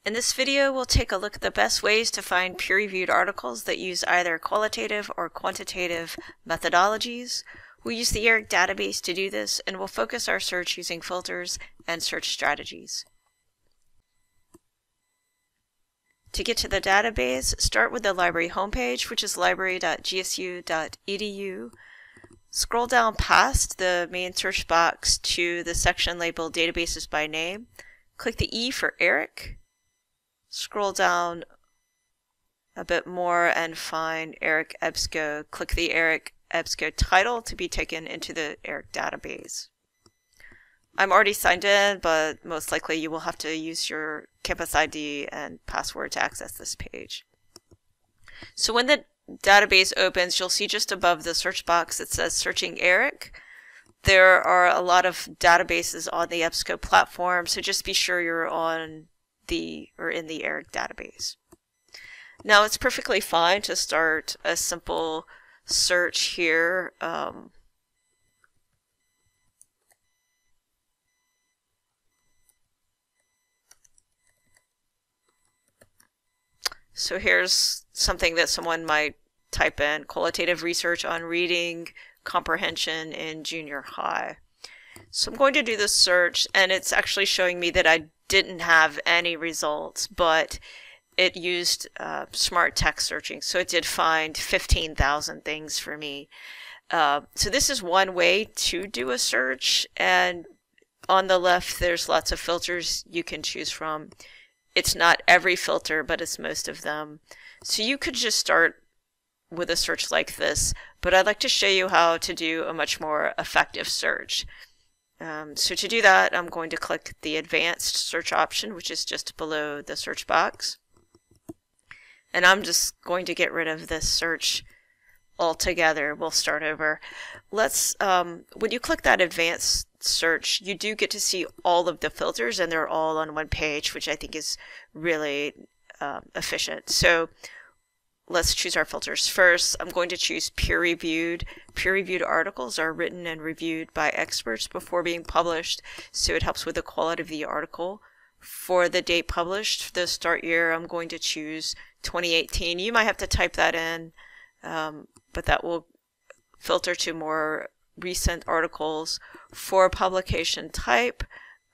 In this video, we'll take a look at the best ways to find peer-reviewed articles that use either qualitative or quantitative methodologies. We'll use the ERIC database to do this, and we'll focus our search using filters and search strategies. To get to the database, start with the library homepage, which is library.gsu.edu. Scroll down past the main search box to the section labeled Databases by Name. Click the E for ERIC. Scroll down a bit more and find ERIC EBSCO. Click the ERIC EBSCO title to be taken into the ERIC database. I'm already signed in, but most likely you will have to use your campus ID and password to access this page. So when the database opens, you'll see just above the search box it says Searching ERIC. There are a lot of databases on the EBSCO platform, so just be sure you're in the ERIC database. Now it's perfectly fine to start a simple search here. So here's something that someone might type in: qualitative research on reading comprehension in junior high. So I'm going to do this search, and it's actually showing me that I didn't have any results, but it used smart text searching, so it did find 15,000 things for me. So this is one way to do a search, and on the left there's lots of filters you can choose from. It's not every filter, but it's most of them. So you could just start with a search like this, but I'd like to show you how to do a much more effective search. So to do that, I'm going to click the advanced search option, which is just below the search box. And I'm just going to get rid of this search altogether. We'll start over. When you click that advanced search, you do get to see all of the filters, and they're all on one page, which I think is really efficient. So let's choose our filters. First, I'm going to choose peer-reviewed. Peer-reviewed articles are written and reviewed by experts before being published, so it helps with the quality of the article. For the date published, the start year, I'm going to choose 2018. You might have to type that in, but that will filter to more recent articles. For publication type,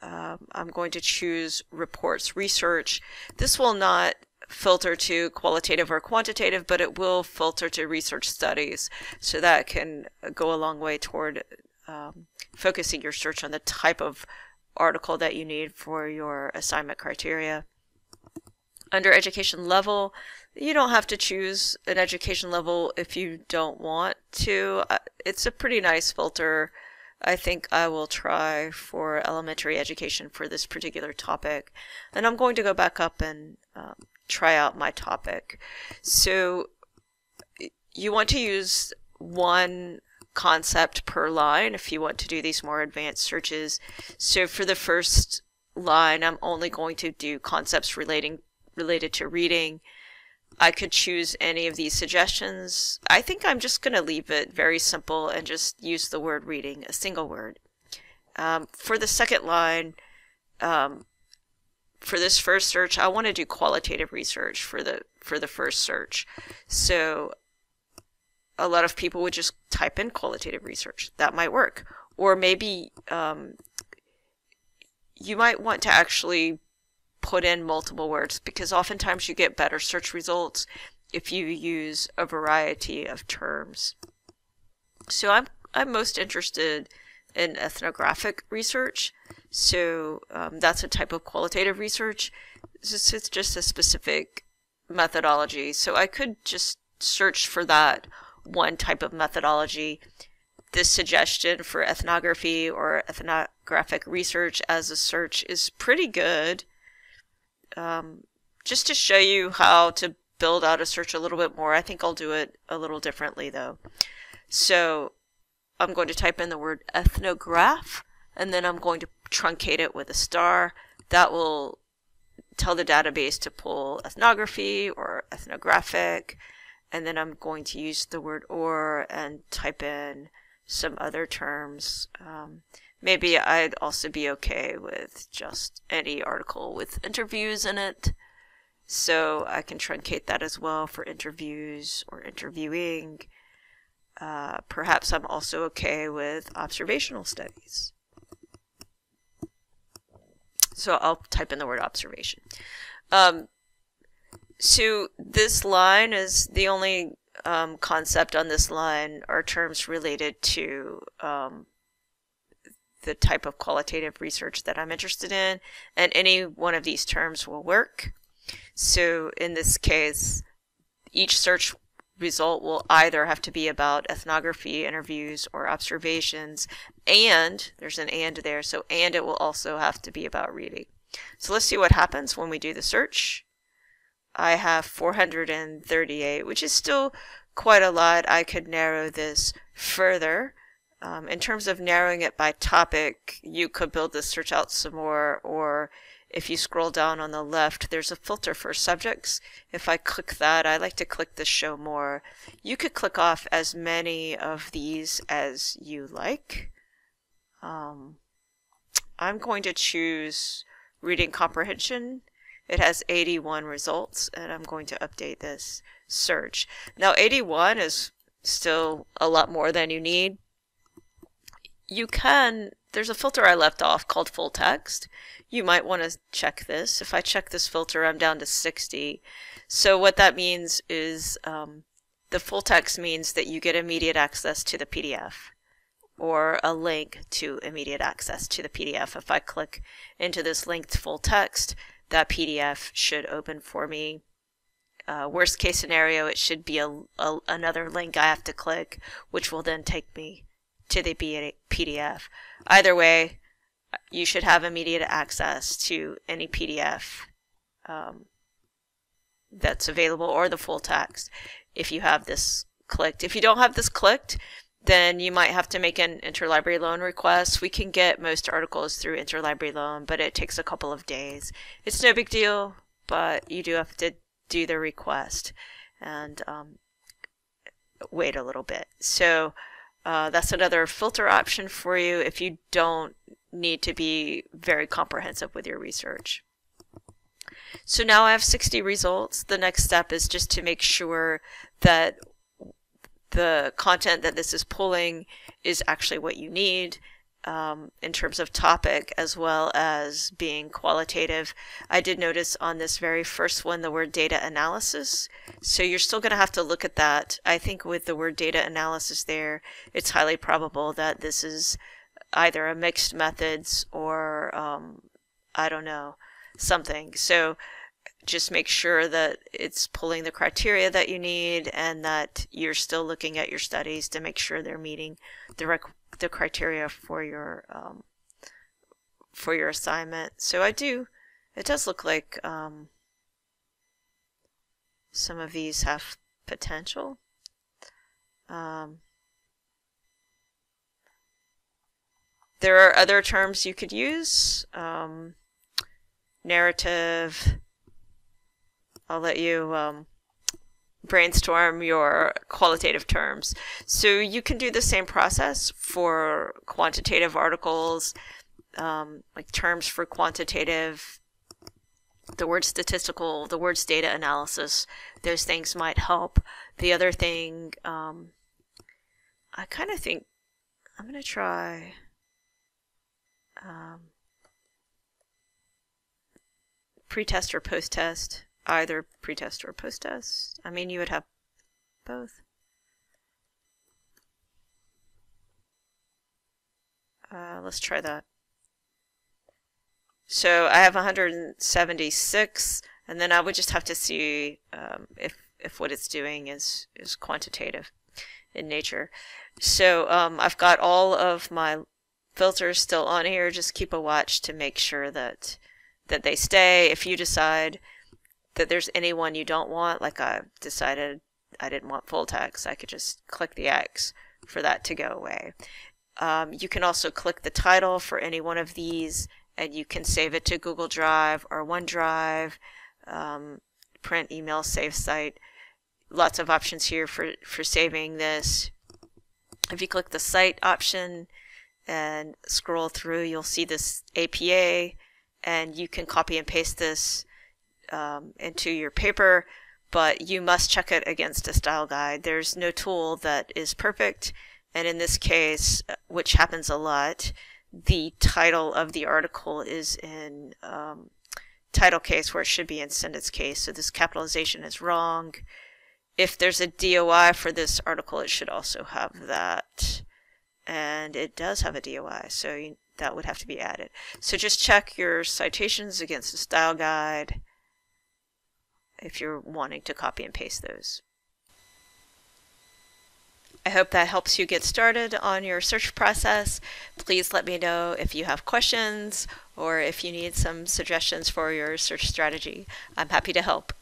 I'm going to choose reports research. This will not filter to qualitative or quantitative, but it will filter to research studies, so that can go a long way toward focusing your search on the type of article that you need for your assignment criteria. Under education level, you don't have to choose an education level if you don't want to. It's a pretty nice filter. I think I will try for elementary education for this particular topic. And I'm going to go back up and try out my topic. So you want to use one concept per line if you want to do these more advanced searches. So for the first line, I'm only going to do concepts related to reading. I could choose any of these suggestions. I think I'm just going to leave it very simple and just use the word reading, a single word. For the second line, for this first search, I want to do qualitative research for the first search. So a lot of people would just type in qualitative research. That might work. Or maybe you might want to actually put in multiple words, because oftentimes you get better search results if you use a variety of terms. So I'm most interested in ethnographic research. So that's a type of qualitative research. It's just a specific methodology. So I could just search for that one type of methodology. This suggestion for ethnography or ethnographic research as a search is pretty good. Just to show you how to build out a search a little bit more, I think I'll do it a little differently though. So I'm going to type in the word ethnograph, and then I'm going to truncate it with a star. That will tell the database to pull ethnography or ethnographic, and then I'm going to use the word or and type in some other terms. Maybe I'd also be okay with just any article with interviews in it. So I can truncate that as well for interviews or interviewing. Perhaps I'm also okay with observational studies. So I'll type in the word observation. So this line is the only concept on this line are terms related to the type of qualitative research that I'm interested in, and any one of these terms will work. So in this case, each search result will either have to be about ethnography, interviews, or observations, and there's an and there, so and it will also have to be about reading. So let's see what happens when we do the search. I have 438, which is still quite a lot. I could narrow this further. In terms of narrowing it by topic, you could build this search out some more, or if you scroll down on the left, there's a filter for subjects. If I click that, I like to click the show more. You could click off as many of these as you like. I'm going to choose reading comprehension. It has 81 results, and I'm going to update this search. Now 81 is still a lot more than you need. There's a filter I left off called full text. You might want to check this. If I check this filter, I'm down to 60. So what that means is the full text means that you get immediate access to the PDF or a link to immediate access to the PDF. If I click into this linked full text, that PDF should open for me. Worst case scenario, it should be another link I have to click, which will then take me to the PDF. Either way, you should have immediate access to any PDF that's available, or the full text if you have this clicked. If you don't have this clicked, then you might have to make an interlibrary loan request. We can get most articles through interlibrary loan, but it takes a couple of days. It's no big deal, but you do have to do the request and wait a little bit. So that's another filter option for you if you don't need to be very comprehensive with your research. So now I have 60 results. The next step is just to make sure that the content that this is pulling is actually what you need in terms of topic as well as being qualitative. I did notice on this very first one the word data analysis, so you're still going to have to look at that. I think with the word data analysis there, it's highly probable that this is either a mixed methods or I don't know, something. So just make sure that it's pulling the criteria that you need and that you're still looking at your studies to make sure they're meeting the criteria for your assignment. So it does look like some of these have potential. There are other terms you could use. Narrative. I'll let you brainstorm your qualitative terms. So you can do the same process for quantitative articles, like terms for quantitative, the word statistical, the words data analysis. Those things might help. The other thing, I kind of think I'm going to try pre-test or post-test. Either pre-test or post-test. I mean, you would have both. Let's try that. So I have 176, and then I would just have to see if what it's doing is quantitative in nature. So I've got all of my filters still on here. Just keep a watch to make sure that they stay. If you decide that there's anyone you don't want, like I decided I didn't want full text, I could just click the X for that to go away. You can also click the title for any one of these, and you can save it to Google Drive or OneDrive, print, email, save site. Lots of options here for saving this. If you click the site option, and scroll through, you'll see this APA, and you can copy and paste this into your paper, but you must check it against a style guide. There's no tool that is perfect, and in this case, which happens a lot, the title of the article is in title case where it should be in sentence case, so this capitalization is wrong. If there's a DOI for this article, it should also have that, and it does have a DOI, so that would have to be added. So just check your citations against the style guide if you're wanting to copy and paste those. I hope that helps you get started on your search process. Please let me know if you have questions or if you need some suggestions for your search strategy. I'm happy to help.